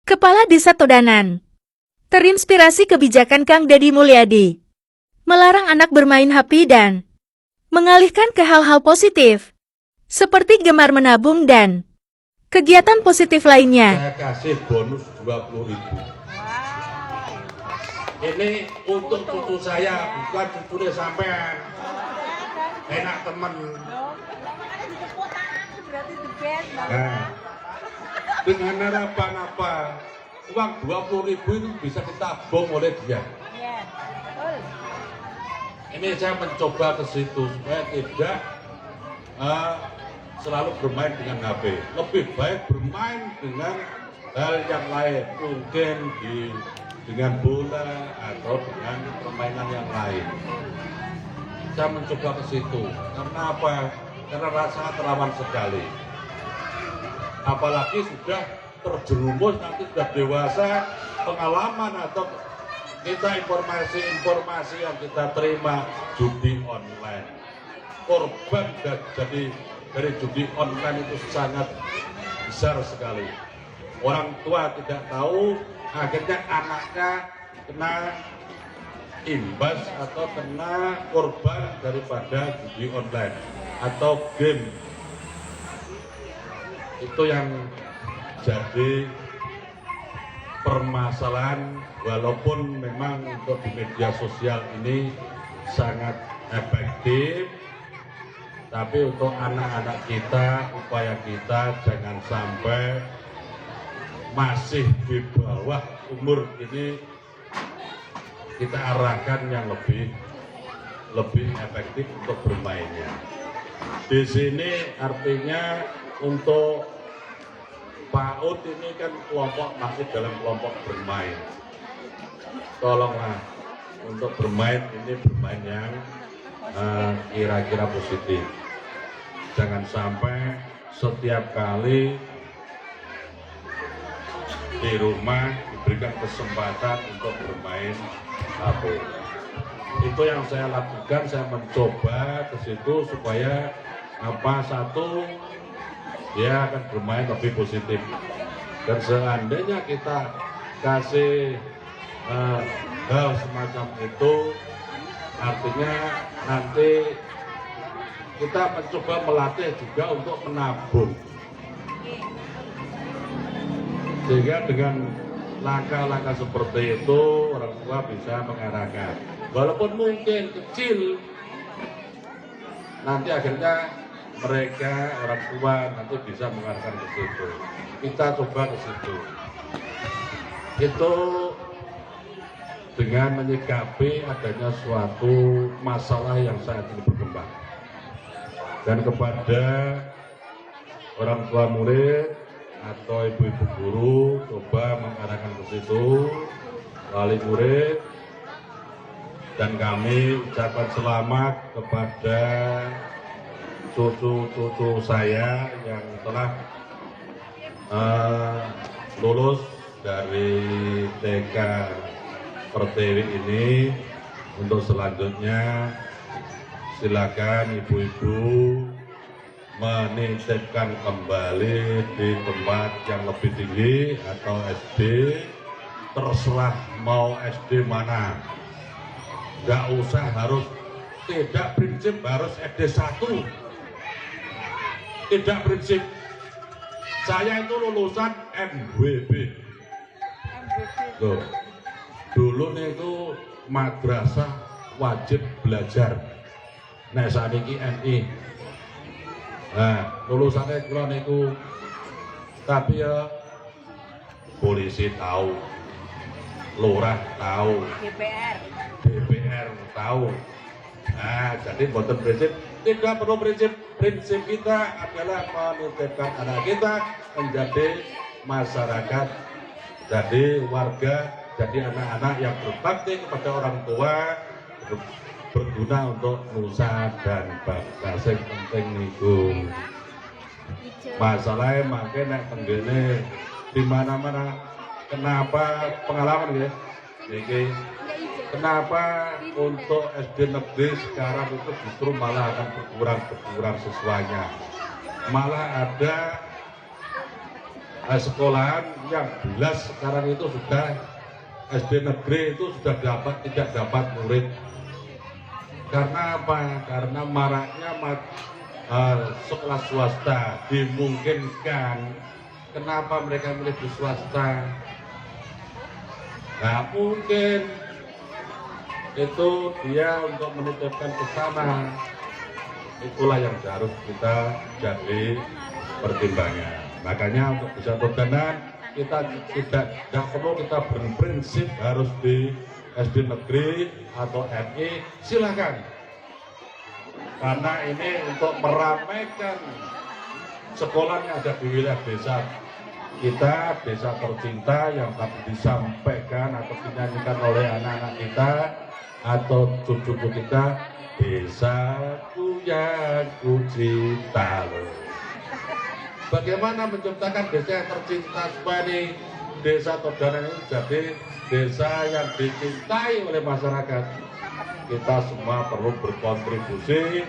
Kepala Desa Todanan. Terinspirasi kebijakan Kang Deddy Mulyadi. Melarang anak bermain HP dan mengalihkan ke hal-hal positif, seperti gemar menabung dan kegiatan positif lainnya. Saya kasih bonus 20.000. Ini untuk cucu saya, bukan cucunya sampean. Enak temen. Nah, dengan harapan apa? Uang 20.000 itu bisa ditabung oleh dia. Ini saya mencoba ke situ supaya tidak selalu bermain dengan HP. Lebih baik bermain dengan hal yang lain, mungkin dengan bola atau dengan permainan yang lain. Saya mencoba ke situ. Karena apa? Karena rasanya rawan sekali. Apalagi sudah terjerumus, nanti sudah dewasa, pengalaman atau kita informasi yang kita terima judi online. Korban jadi dari judi online itu sangat besar sekali. Orang tua tidak tahu, akhirnya anaknya kena imbas atau kena korban daripada judi online atau game. Itu yang jadi permasalahan, walaupun memang untuk di media sosial ini sangat efektif, tapi untuk anak-anak kita, upaya kita jangan sampai masih di bawah umur ini, kita arahkan yang lebih efektif untuk bermainnya. Di sini artinya untuk PAUD ini kan kelompok masih dalam kelompok bermain. Tolonglah untuk bermain ini bermain yang kira-kira positif. Jangan sampai setiap kali di rumah diberikan kesempatan untuk bermain HP. Itu yang saya lakukan, saya mencoba ke situ supaya satu, dia akan bermain lebih positif. Dan seandainya kita kasih hal semacam itu, artinya nanti kita mencoba melatih juga untuk menabung. Sehingga dengan langkah-langkah seperti itu orang tua bisa mengarahkan. Walaupun mungkin kecil, nanti akhirnya mereka orang tua nanti bisa mengarahkan ke situ. Kita coba ke situ. Itu dengan menyikapi adanya suatu masalah yang saat ini berkembang. Dan kepada orang tua murid atau ibu-ibu guru, coba mengarahkan ke situ, wali murid, dan kami ucapkan selamat kepada cucu-cucu saya yang telah lulus dari TK Pertiwi ini. Untuk selanjutnya silakan ibu-ibu menitipkan kembali di tempat yang lebih tinggi atau SD, terserah mau SD mana. Nggak usah harus, tidak prinsip harus SD 1. Tidak prinsip. Saya itu lulusan MWB. Loh, dulu nih itu madrasah wajib belajar. Nah saat ini MI. Nah lulusannya kula niku, tapi ya polisi tahu, lurah tahu, DPR tahu. Nah jadi boten prinsip. Tidak perlu prinsip. Prinsip kita adalah menitipkan anak kita menjadi masyarakat, jadi warga, jadi anak-anak yang berbakti kepada orang tua, berguna untuk nusa dan bangsa. Sing penting niku. Masalahnya makin nek tenggene di mana-mana. Kenapa pengalaman ya? Niki. Kenapa untuk SD negeri sekarang itu justru malah akan berkurang siswanya. Malah ada sekolahan yang jelas sekarang itu sudah SD negeri itu sudah tidak dapat murid. Karena apa? Karena maraknya sekolah swasta dimungkinkan. Kenapa mereka milih di swasta? Nah mungkin itu dia untuk menitipkan ke sana. Itulah yang harus kita jadi pertimbangan. Makanya untuk bisa berkenan kita tidak perlu kita berprinsip harus di SD negeri atau RI, silakan. Karena ini untuk meramaikan sekolah yang ada di wilayah desa kita, desa tercinta yang tadi disampaikan atau dinyanyikan oleh anak-anak kita atau cucu-cucu kita, desaku yang ku cinta. Bagaimana menciptakan desa yang tercinta supaya ini desa Todanan ini jadi desa yang dicintai oleh masyarakat. Kita semua perlu berkontribusi,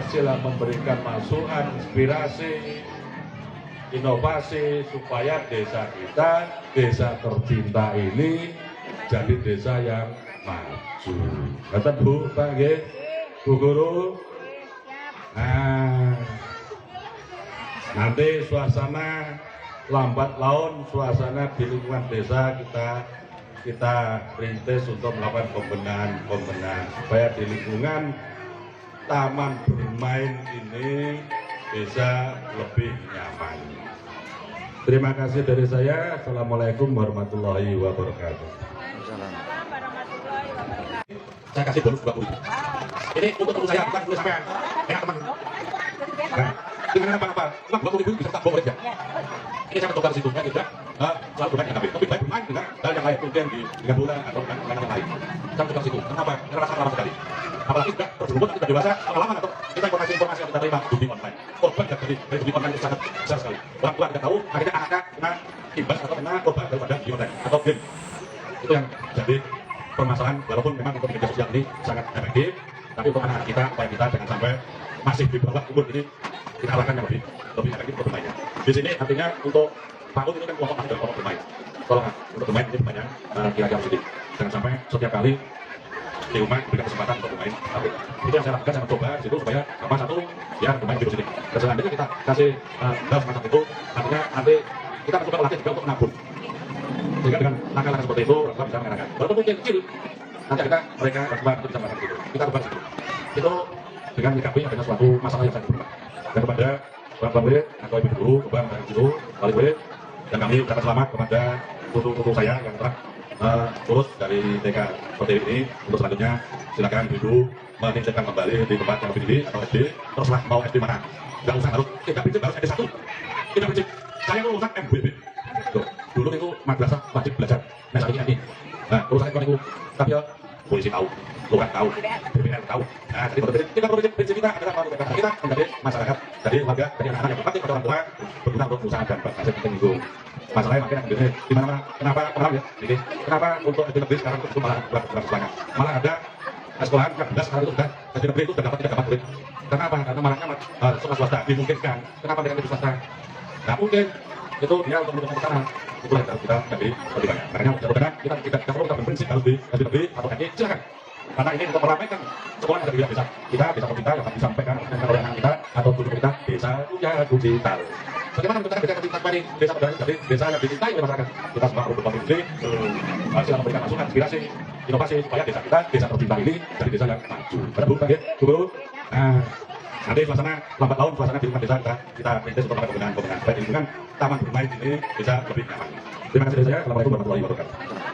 sila memberikan masukan, inspirasi, inovasi supaya desa kita, desa tercinta ini jadi desa yang maju. Kata Bu, Pak, Bu Guru. Nah, nanti suasana lambat laun, suasana di lingkungan desa kita rintis untuk melakukan pembenahan supaya di lingkungan taman bermain ini bisa lebih nyaman. Terima kasih dari saya. Assalamualaikum warahmatullahi wabarakatuh. Saya kasih bonus 20. Ini untuk teman saya, bukan untuk sampean. Enak teman. Nah, dengan apa-apa, cuma 20.000 bisa tak boleh ya. Ini saya mencoba di situ, saya tidak selalu bermain dengan lebih baik bermain dengan hal yang lain, mungkin dengan bola atau dengan yang lain. Saya mencoba di situ. Kenapa? Karena rasa lama sekali. Apalagi juga terjerumus nanti sudah dewasa, lama-lama atau kita informasi yang kita terima judi online. Korban dari judi online itu sangat besar sekali. Orang tua tidak tahu, akhirnya anak-anak kena imbas atau kena korban daripada judi online atau game. Itu yang jadi permasalahan, walaupun memang untuk media sosial ini sangat efektif, tapi untuk anak-anak kita, upaya kita jangan sampai masih di bawah umur ini kita arahkan yang lebih efektif untuk bermainnya. Di sini artinya untuk tahun ini kan kelompok masih kelompok bermain. Tolong untuk bermain ini banyak kira-kira positif. Jangan sampai setiap kali di rumah diberikan kesempatan untuk bermain. Tapi itu yang saya lakukan, saya mencoba di situ supaya apa satu ya bermain di sini. Dan selanjutnya kita kasih semacam itu, artinya nanti kita mencoba latih juga untuk menabung. Sehingga dengan langkah-langkah seperti itu, kita bisa mengarahkan. Walaupun mungkin kecil, nanti mereka berdua itu bisa melakukan itu. Kita coba situ. Itu dengan menyikapi adanya suatu masalah yang sangat berubah. Dan kepada Bapak murid atau Ibu Guru, Bapak dari situ, Wali murid, dan kami ucapkan selamat kepada guru-guru saya yang telah lulus dari TK seperti ini. Untuk selanjutnya, silakan Ibu menitipkan kembali di tempat yang lebih tinggi atau SD. Teruslah mau SD mana? Tidak usah harus tidak prinsip harus SD 1. Tidak prinsip. Saya lulusan MBB. Dulu itu madrasah wajib belajar. Nah saat ini. Nah, urusan itu tapi ya polisi tahu, lurah tahu, DPR tahu. Nah, jadi kita prinsip kita adalah kita menjadi masyarakat, jadi warga, jadi anak-anak yang berpakti pada orang tua berguna untuk usaha dan bangsa penting itu. Masalahnya makin yang begini, di mana kenapa ya? Jadi kenapa untuk SD negeri sekarang itu malah berkurang banyak? Malah ada sekolahan yang jelas sekarang itu sudah SD negeri itu sudah tidak dapat murid. Kenapa? Karena malahnya sekolah swasta dimungkinkan. Kenapa mereka di swasta? Nah mungkin itu dia untuk menentukan ke sana. Itu yang harus kita jadi lebih banyak. Makanya kita tidak perlu kita berprinsip harus di negeri atau NI, silakan. Karena ini untuk meramaikan sekolah yang ada di wilayah desa. Kita desa tercinta yang akan disampaikan oleh anak kita atau cucu kita, desa yang dicintai. Bagaimana menciptakan desa tercinta ini? Desa Todanan jadi desa yang dicintai oleh masyarakat. Kita semua perlu berkontribusi, sila memberikan masukan, inspirasi, inovasi supaya desa kita, desa tercinta ini jadi desa yang maju. Pada Bu, Bu Guru. Nah, nanti suasana lambat laun, suasana di lingkungan desa kita rintis untuk pembenahan supaya di lingkungan taman bermain ini bisa lebih nyaman. Terima kasih dari saya. Assalamualaikum warahmatullahi wabarakatuh.